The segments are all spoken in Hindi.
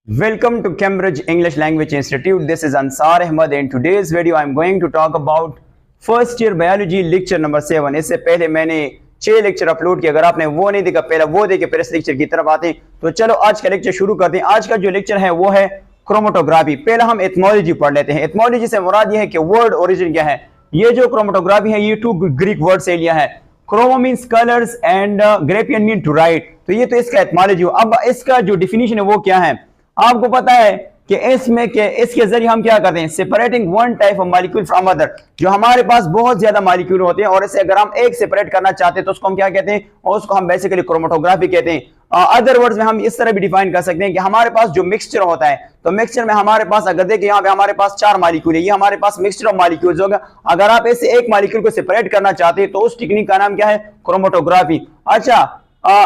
Welcome to Cambridge English Language Institute. This is Ansar Ahmed. In today's video, I'm going to talk about first year biology lecture number 7. इससे पहले मैंने 6 लेक्चर अपलोड किए. अगर आपने वो नहीं देखा, पहले वो देखे, फिर इस लेक्चर की तरफ आते हैं. तो चलो आज का लेक्चर शुरू करते हैं. आज का जो लेक्चर है वो है क्रोमेटोग्राफी. पहले हम एथमोलॉजी पढ़ लेते हैं. एथमोलॉजी से मुराद ये है कि वर्ड ओरिजिन क्या है. ये जो क्रोमेटोग्राफी है ये 2 ग्रीक वर्ड से लिया है. Chromo means colours and graphein mean to write. तो ये तो इसका एथमोलॉजी हो. अब इसका जो डिफिनीशन है वो क्या है. आपको पता है कि इसमें के इसके जरिए हम क्या करते हैं, separating one type of molecule from other. जो हमारे पास बहुत ज्यादा मॉलिक्यूल होते हैं और इसे अगर हम एक सेपरेट करना चाहते हैं तो उसको हम क्या कहते हैं, और उसको हम बेसिकली क्रोमेटोग्राफी कहते हैं. अदर वर्ड्स में हम इस तरह भी डिफाइन कर सकते हैं कि हमारे पास जो मिक्सचर होता है, तो मिक्सचर में हमारे पास अगर देखिए यहाँ पे हमारे पास 4 मॉलिक्यूल है, ये हमारे पास मिक्सचर ऑफ मॉलिक्यूल्स होगा. अगर आप इससे एक मॉलिक्यूल को सेपरेट करना चाहते हैं तो उस टेक्निक का नाम क्या है, क्रोमेटोग्राफी. अच्छा,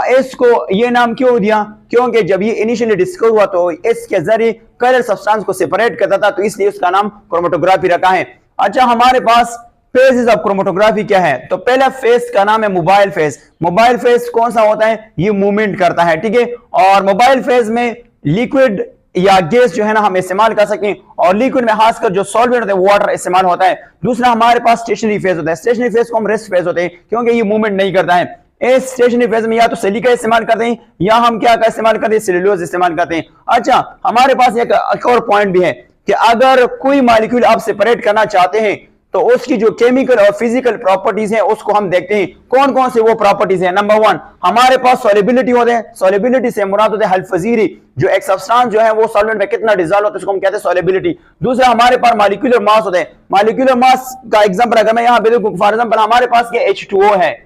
इसको ये नाम क्यों दिया, क्योंकि जब ये इनिशियली डिस्कवर हुआ तो इसके जरिए कलर सब्सटेंस को सेपरेट करता था, तो इसलिए उसका नाम क्रोमेटोग्राफी रखा है. अच्छा, हमारे पास फेजेस ऑफ क्रोमेटोग्राफी क्या है. तो पहला फेज का नाम है मोबाइल फेज. मोबाइल फेज कौन सा होता है, ये मूवमेंट करता है, ठीक है. और मोबाइल फेज में लिक्विड या गैस जो है ना हम इस्तेमाल कर सकते हैं, और लिक्विड में खासकर जो सॉल्वेंट होता है वाटर इस्तेमाल होता है. दूसरा हमारे पास स्टेशनरी फेज होता है. स्टेशनरी फेज को हम रेस्ट फेज होते हैं क्योंकि ये मूवमेंट नहीं करता है. इस स्टेशनरी फेज में या तो सिलिका इस्तेमाल करते हैं या हम क्या का इस्तेमाल करते हैं, सेल्यूलोज इस्तेमाल करते हैं. अच्छा, हमारे पास एक और पॉइंट भी है कि अगर कोई मॉलिक्यूल आप सेपरेट करना चाहते हैं तो उसकी जो केमिकल और फिजिकल प्रॉपर्टीज हैं उसको हम देखते हैं. कौन कौन से वो प्रॉपर्टीज हैं. नंबर 1 हमारे पास सॉल्युबिलिटी होते हैं. सॉल्युबिलिटी से मुराद होते हैं हल्फजीरी, जो एक सब्सटेंस जो है वो सॉल्वेंट में कितना डिसॉल्व होता है उसको हम कहते हैं सॉल्युबिलिटी. दूसरा हमारे पास मॉलिक्यूलर मास होते हैं. मॉलिक्यूलर मास का एग्जांपल अगर मैं यहाँ पे देखूं, फॉर एग्जांपल हमारे पास ये H2O है,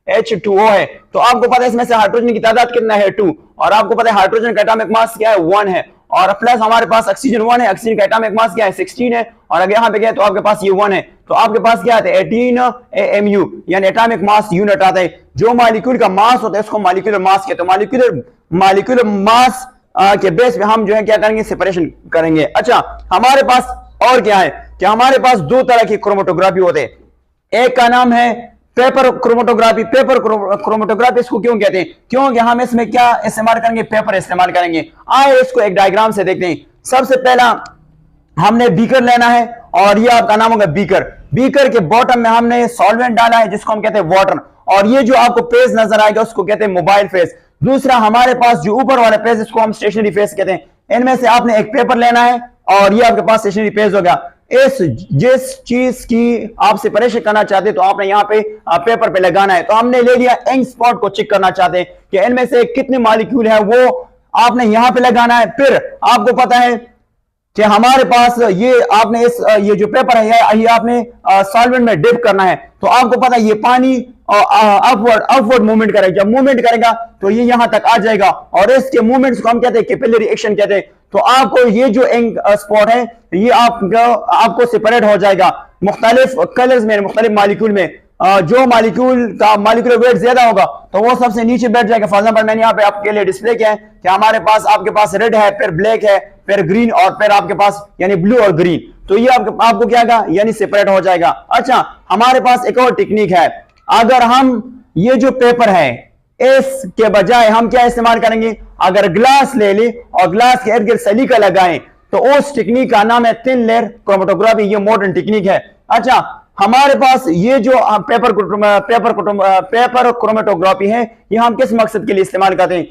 H2O है. तो आपको पता है इसमें से हाइड्रोजन की तादाद कितना है, 2. और आपको पता है हाइड्रोजन का एटॉमिक मास क्या है, 1 है. और प्लस हमारे पास ऑक्सीजन 1 है, ऑक्सीजन का एटॉमिक मास क्या है, 16 है. और अगर यहाँ पे गया तो आपके पास ये 1 है, तो आपके पास क्या आता है 18 AMU यानी एटॉमिक मास यूनिट आता है. जो मॉलिक्यूल का मास होता है उसको मॉलिक्यूलर मास कहते हैं. मॉलिक्यूलर मास के बेस पे हम जो है क्या करेंगे, सेपरेशन करेंगे. अच्छा, हमारे पास और क्या है कि हमारे पास 2 तरह की क्रोमेटोग्राफी होते हैं. एक का नाम है पेपर क्रोमेटोग्राफी. पेपर क्रोमेटोग्राफी इसको क्यों कहते हैं, क्योंकि हम इसमें क्या इस्तेमाल करेंगे, पेपर इस्तेमाल करेंगे. आए इसको एक डायग्राम से देखते हैं. सबसे पहला हमने बीकर लेना है और ये आपका नाम होगा बीकर. बीकर के बॉटम में हमने सॉल्वेंट डाला है जिसको हम कहते हैं वाटर, और ये जो आपको पेज नजर आएगा उसको कहते हैं मोबाइल फेज. दूसरा हमारे पास जो ऊपर वाला पेज इसको हम स्टेशनरी फेज कहते हैं. इनमें से आपने एक पेपर लेना है और ये आपके पास स्टेशनरी पेज होगा. जिस चीज की आप सेपरेशन करना चाहते हैं तो आपने यहाँ पे पेपर पे लगाना है. तो हमने ले लिया इंक स्पॉट को चेक करना चाहते हैं कि इनमें से कितने मॉलिक्यूल है, वो आपने यहाँ पे लगाना है. फिर आपको पता है कि हमारे पास ये आपने ये जो पेपर है ये आपने सॉल्वेंट में डिप करना है. तो आपको पता है ये पानी अपवर्ड मूवमेंट करेगा. जब मूवमेंट करेगा तो ये यहां तक आ जाएगा और इसके मूवमेंट्स को हम कहते हैं कैपिलरी एक्शन कहते हैं. तो आपको ये जो इंक स्पॉट है ये आपको सेपरेट हो जाएगा मुख्तलिफ कलर्स में, मुख्तलिफ मॉलिक्यूल में. जो मॉलिक्यूल का मॉलिक्यूलर वेट ज्यादा होगा तो वो सबसे नीचे बैठ जाएगा. फॉर एग्जांपल मैंने यहाँ पे आपके लिए डिस्प्ले किया है कि हमारे पास आपके पास रेड है, फिर ब्लैक है, फिर ग्रीन, और फिर आपके पास यानी ब्लू और ग्रीन. तो ये आपको क्या होगा, यानी सेपरेट हो जाएगा. अच्छा, हमारे पास एक और टेक्निक है. अगर हम ये जो पेपर है इसके बजाय हम क्या इस्तेमाल करेंगे, अगर ग्लास ले ले और ग्लास के इर्द गिर्द सलीका लगाएं तो उस टेक्निक का नाम है थिन लेयर क्रोमेटोग्राफी. ये मॉडर्न टेक्निक है. अच्छा, हमारे पास ये जो पेपर क्रोमेटोग्राफी है ये हम किस मकसद के लिए इस्तेमाल करते हैं,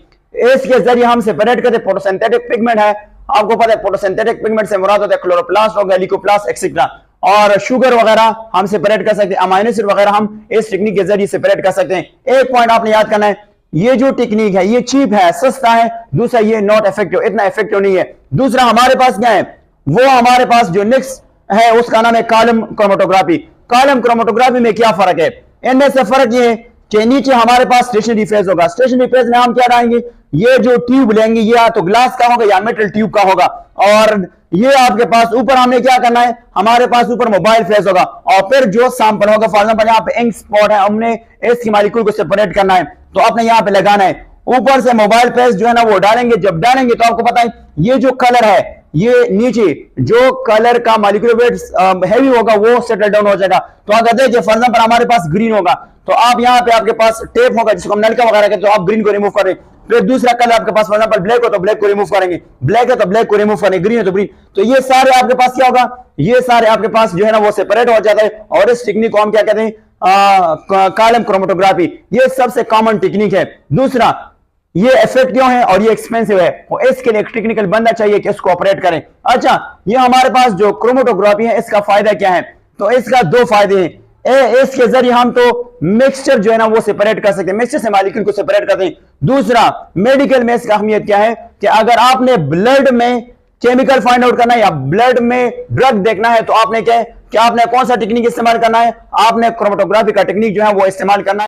इसके जरिए हम सेपरेट करते हैं फोटोसिंथेटिक पिगमेंट है. आपको पता है फोटोसिंथेटिक पिगमेंट से मुराद होता है क्लोरोप्लास्ट हो गया, ल्यूकोप्लास्ट एक्सेट्रा, और शुगर वगैरह हम सेपरेट कर सकते हैं. अमाइनो एसिड वगैरह हम इस टेक्निक के जरिए सेपरेट कर सकते हैं. एक पॉइंट आपने याद करना है, ये जो टेक्निक है ये चीप है, सस्ता है. दूसरा ये नॉट इफेक्टिव, इतना इफेक्टिव नहीं है. दूसरा हमारे पास क्या है, वो हमारे पास जो नेक्स्ट है उसका नाम है कॉलम क्रोमेटोग्राफी. कॉलम क्रोमेटोग्राफी में क्या फर्क है, इनमें से फर्क ये है कि नीचे हमारे पास स्टेशनरी फेज होगा. स्टेशनरी फेज में हम क्या डालेंगे, ये जो ट्यूब लेंगे ये या तो ग्लास का होगा या मेटल ट्यूब का होगा. और ये आपके पास ऊपर हमने क्या करना है, हमारे पास ऊपर मोबाइल फेज होगा और फिर जो सैंपल होगा, फॉर एग्जांपल यहाँ पे इंक स्पॉट है, हमने इसकी मॉलिक्यूल को सेपरेट करना है तो आपने यहाँ पे लगाना है. ऊपर से मोबाइल पेस्ट जो है ना वो डालेंगे। जब डालेंगे तो आपको पता है ये जो कलर है, ये नीचे जो कलर का मॉलिक्यूलर वेट हैवी होगा वो सेटल डाउन हो जाएगा। तो अगर देखिए फॉर एग्जांपल हमारे पास ग्रीन होगा, तो आप यहाँ पे आपके पास टेप होगा जिसको हम नलका वगैरह कहते हैं, तो आप ग्रीन को रिमूव करें। फिर दूसरा कलर आपके पास फॉर एग्जांपल ब्लैक हो तो ब्लैक को रिमूव करेंगे, ब्लैक है तो ब्लैक को रिमूव करेंगे, ग्रीन है तो ग्रीन। तो ये सारे आपके पास क्या होगा, ये सारे आपके पास जो है ना वो सेपरेट हो जाता है। और इस टेक्निक को हम क्या कहते हैं, कॉलम क्रोमेटोग्राफी। ये सबसे कॉमन टेक्निक है। दूसरा, ये इफेक्ट क्यों है और ये एक्सपेंसिव है, और इसके लिए एक टेक्निकल बंदा चाहिए कि इसको ऑपरेट करें। अच्छा, ये हमारे पास जो क्रोमेटोग्राफी है इसका फायदा क्या है, तो इसका दो फायदे हैं। इसके जरिए हम तो मिक्सचर जो है ना वो सेपरेट कर सकते हैं, मिक्सचर से मॉलिक्यूल को सेपरेट करते हैं। दूसरा, मेडिकल में इसका अहमियत क्या है कि अगर आपने ब्लड में केमिकल फाइंड आउट करना है या ब्लड में ड्रग देखना है, तो आपने क्या है कि आपने कौन सा टेक्निक इस्तेमाल करना है, आपने क्रोमेटोग्राफी का टेक्निक जो है वो इस्तेमाल करना है।